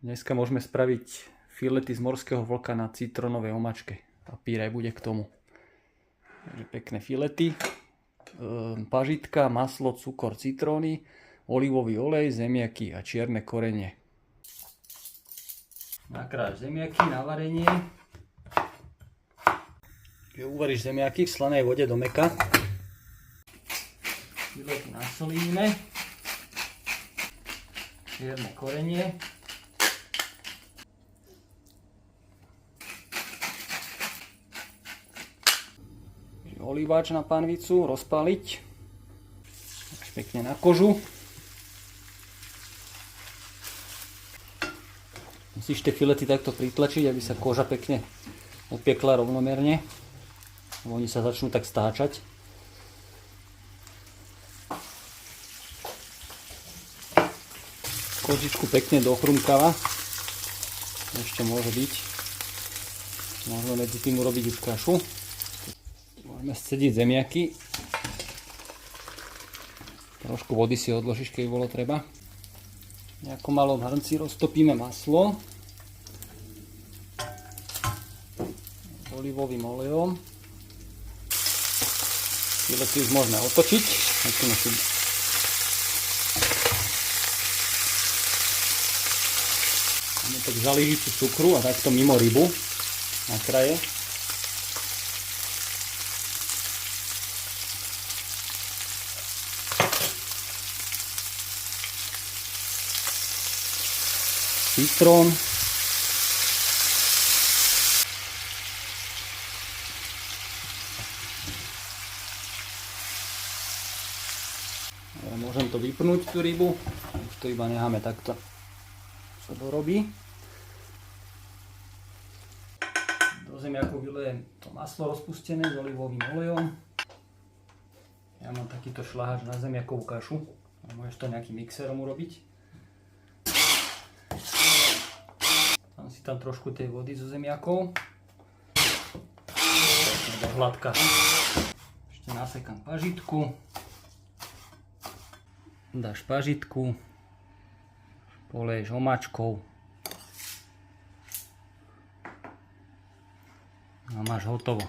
Dneska môžeme spraviť filety z morského vlka na citrónovej omáčke. Papír aj bude k tomu. Takže pekné filety. Pažitka, maslo, cukor, citróny, olivový olej, zemiaky a čierne korenie. Nakrájaš zemiaky na varenie. Keď uvaríš zemiaky v slanej vode do mäka, filety nasolíme. Čierne korenie. Oliváč na panvicu rozpáliť. Až pekne na kožu. Musíš tie filety takto pritlačiť, aby sa koža pekne opiekla rovnomerne. Oni sa začnú tak stáčať. Kožičku pekne dochrumkava. Ešte môže byť. Môžeme medzi tým urobiť už kašu. Môžeme scediť zemiaky. Trošku vody si odložíš, keď bolo treba. V nejakom malom hrnci roztopíme maslo s olivovým olejom. Filety už môžeme otočiť. Máme tak žalížicu cukru a takto mimo rybu na kraje. Citrón. Môžem to vypnúť, tú rybu. Už to iba necháme takto. Sa dorobí. Do zemiakov vylejem to maslo rozpustené s olivovým olejom. Ja mám takýto šľahač na zemiakovú kašu. Môžeš to nejakým mixerom urobiť. Si tam trošku tej vody zo zemiakov. Hladká. Ešte nasekám pažitku. Dáš pažitku. Poleješ omáčkou. A máš hotovo.